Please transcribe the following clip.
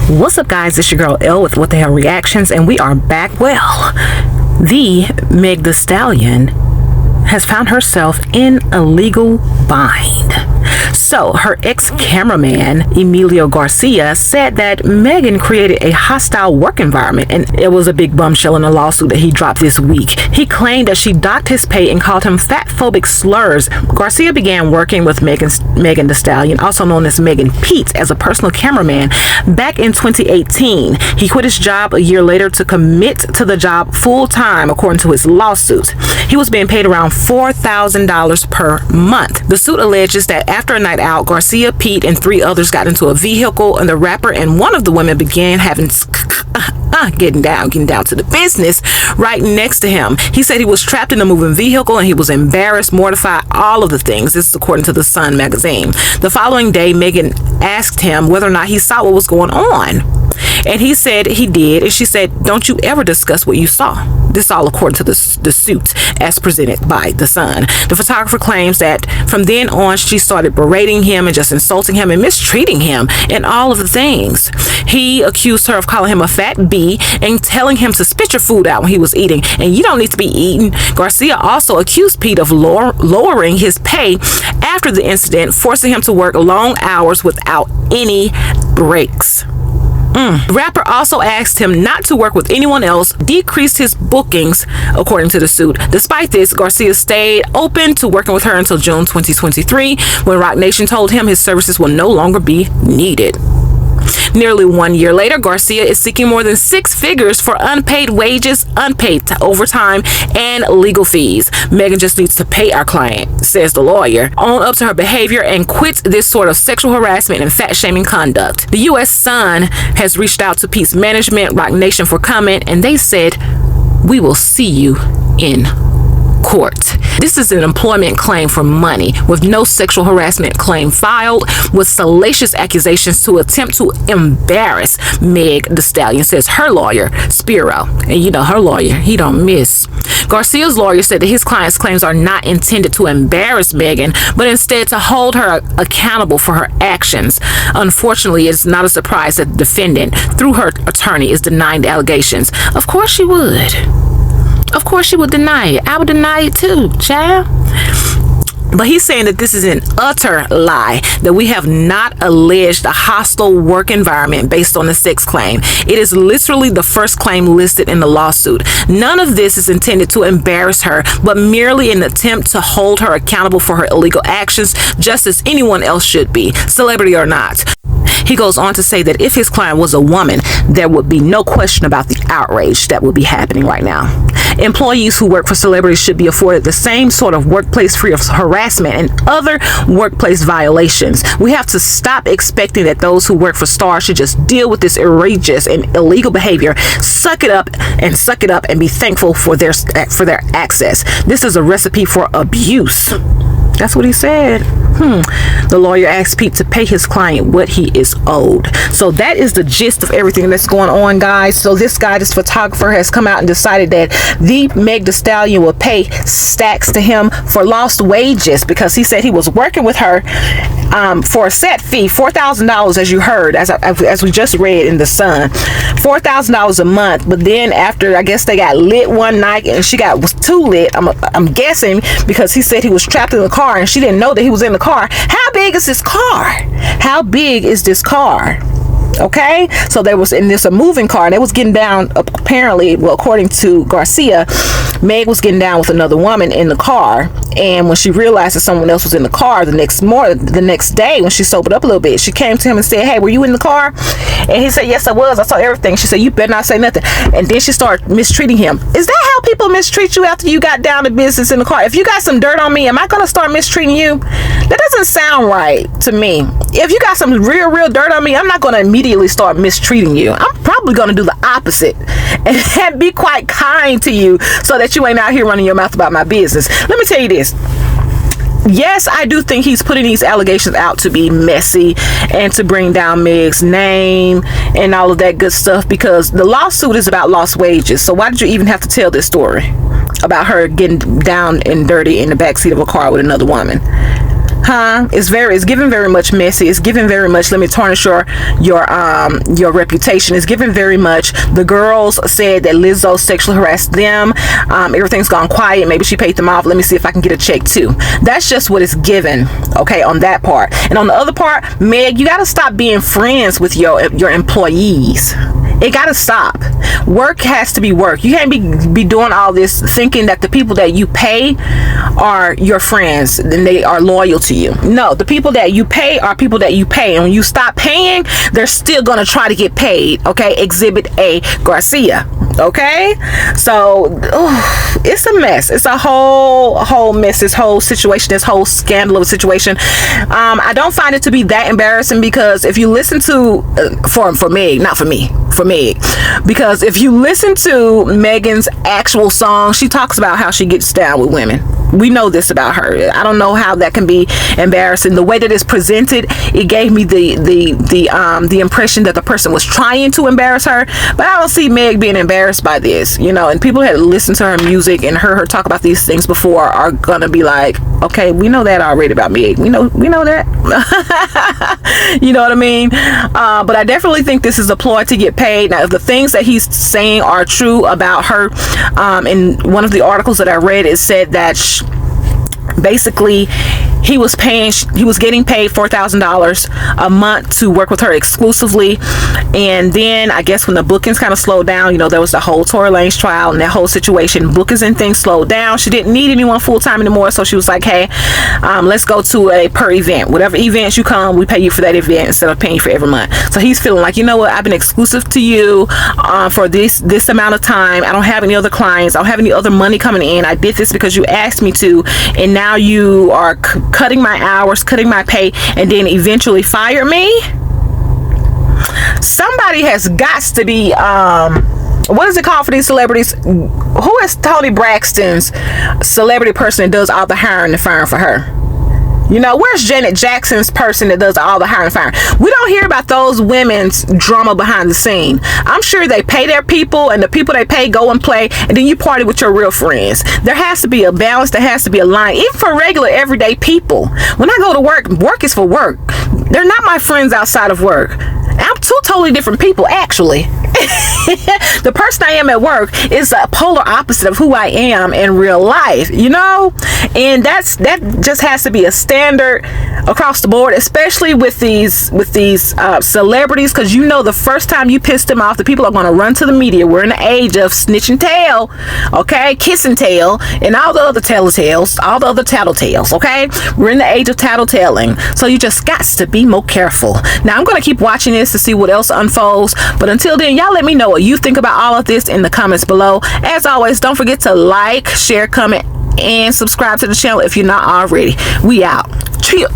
What's up, guys? It's your girl Elle with What the Hell Reactions, and we are back. Well, the Meg Thee Stallion has found herself in a legal bind. So her ex-cameraman Emilio Garcia said that Megan created a hostile work environment, and it was a big bombshell in a lawsuit that he dropped this week. He claimed that she docked his pay and called him fat-phobic slurs. Garcia began working with Megan Thee Stallion, also known as Megan Pete, as a personal cameraman back in 2018. He quit his job a year later to commit to the job full-time, according to his lawsuit. He was being paid around $4,000 per month. The suit alleges that after a night out, Garcia, Pete, and 3 others got into a vehicle, and the rapper and one of the women began having getting down to the business right next to him. He said he was trapped in a moving vehicle and he was embarrassed, mortified, all of the things. This is according to the Sun magazine. The following day, Megan asked him whether or not he saw what was going on, and he said he did, and she said, "Don't you ever discuss what you saw." This all according to the suit as presented by the Sun. The photographer claims that from then on she started berating him and just insulting him and mistreating him and all of the things. He accused her of calling him a fat bee and telling him to spit your food out when he was eating, and you don't need to be eating. Garcia also accused Pete of lowering his pay after the incident, forcing him to work long hours without any breaks. The rapper also asked him not to work with anyone else, decreased his bookings, according to the suit. Despite this, Garcia stayed open to working with her until June 2023, when Roc Nation told him his services will no longer be needed. Nearly 1 year later, Garcia is seeking more than 6 figures for unpaid wages, unpaid overtime, and legal fees. Megan just needs to pay our client, says the lawyer, own up to her behavior and quit this sort of sexual harassment and fat-shaming conduct. The U.S. Sun has reached out to Pete's management, Roc Nation, for comment, and they said, "We will see you in court." This is an employment claim for money, with no sexual harassment claim filed, with salacious accusations to attempt to embarrass Meg Thee Stallion, says her lawyer, Spiro. And you know her lawyer, he don't miss. Garcia's lawyer said that his client's claims are not intended to embarrass Megan, but instead to hold her accountable for her actions. Unfortunately, it's not a surprise that the defendant, through her attorney, is denying the allegations. Of course she would. Of course she would deny it. I would deny it too, child. But he's saying that this is an utter lie, that we have not alleged a hostile work environment based on the sex claim. It is literally the first claim listed in the lawsuit. None of this is intended to embarrass her, but merely an attempt to hold her accountable for her illegal actions, just as anyone else should be, celebrity or not. He goes on to say that if his client was a woman, there would be no question about the outrage that would be happening right now. Employees who work for celebrities should be afforded the same sort of workplace free of harassment and other workplace violations. We have to stop expecting that those who work for stars should just deal with this outrageous and illegal behavior. Suck it up and be thankful for their access. This is a recipe for abuse. That's what he said. The lawyer asked Pete to pay his client what he is owed. So that is the gist of everything that's going on, guys. So this photographer has come out and decided that the Meg Thee Stallion will pay stacks to him for lost wages, because he said he was working with her for a set fee, $4,000, as you heard, as we just read in the Sun, $4,000 a month. But then after, I guess they got lit one night and she was too lit, I'm guessing, because he said he was trapped in the car and she didn't know that he was in the car. How big is this car? How big is this car? Okay, so there was, and there's a moving car, and they was getting down, apparently, well, according to Garcia, Meg was getting down with another woman in the car, and when she realized that someone else was in the car the next day, when she sobered up a little bit, she came to him and said, "Hey, were you in the car?" And he said, "Yes, I was. I saw everything." She said, "You better not say nothing." And then she started mistreating him. Is that how people mistreat you after you got down to business in the car? If you got some dirt on me, am I going to start mistreating you? That doesn't sound right to me. If you got some real dirt on me, I'm not going to immediately start mistreating you. I'm probably going to do the opposite and be quite kind to you, so that you ain't out here running your mouth about my business. Let me tell you this. Yes, I do think he's putting these allegations out to be messy and to bring down Meg's name and all of that good stuff, because the lawsuit is about lost wages. So why did you even have to tell this story about her getting down and dirty in the backseat of a car with another woman? It's given very much messy. It's given very much, let me tarnish your reputation. It's given very much, the girls said that Lizzo sexually harassed them. Everything's gone quiet. Maybe she paid them off. Let me see if I can get a check too. That's just what it's given, okay, on that part. And on the other part, Meg, you got to stop being friends with your employees. It got to stop. Work has to be work. You can't be doing all this thinking that the people that you pay are your friends and they are loyal to you. No, the people that you pay are people that you pay. And when you stop paying, they're still going to try to get paid. Okay. Exhibit A, Garcia. Okay. So it's a mess. It's a whole mess. This whole situation, this whole scandal of a situation. I don't find it to be that embarrassing, because if you listen to for Meg, not for me, for Meg, because if you listen to Megan's actual song, she talks about how she gets down with women. We know this about her. I don't know how that can be embarrassing. The way that it's presented, it gave me the impression that the person was trying to embarrass her. But I don't see Meg being embarrassed by this, you know. And people that listen to her music and heard her talk about these things before are gonna be like, okay, we know that already about Meg. We know that. You know what I mean? But I definitely think this is a ploy to get paid. Now, if the things that he's saying are true about her, in one of the articles that I read, it said that basically he was getting paid $4,000 a month to work with her exclusively. And then I guess when the bookings kind of slowed down, you know, there was the whole Tory Lanez trial and that whole situation. Bookings and things slowed down. She didn't need anyone full time anymore, so she was like, hey, let's go to a per event. Whatever events you come, we pay you for that event instead of paying you for every month. So he's feeling like, you know what, I've been exclusive to you for this amount of time. I don't have any other clients. I don't have any other money coming in. I did this because you asked me to, and now you are cutting my hours, cutting my pay, and then eventually fire me. Somebody has got to be what is it called for these celebrities? Who is Toni Braxton's celebrity person that does all the hiring and firing for her? You know, where's Janet Jackson's person that does all the hiring and firing? We don't hear about those women's drama behind the scene. I'm sure they pay their people, and the people they pay go and play, and then you party with your real friends. There has to be a balance. There has to be a line, even for regular everyday people. When I go to work, work is for work. They're not my friends outside of work. I'm two totally different people, actually. The person I am at work is a polar opposite of who I am in real life, you know. And that just has to be a standard across the board, especially with these celebrities, because you know the first time you piss them off, the people are going to run to the media. We're in the age of snitch and tell, okay, kiss and tell, and all the other tattletales, all the other tattletales, okay. We're in the age of tattletelling, so you just got to be more careful. Now I'm going to keep watching this to see what else unfolds, but until then, y'all let me know what you think about all of this in the comments below. As always, don't forget to like, share, comment, and subscribe to the channel if you're not already. We out. Chill.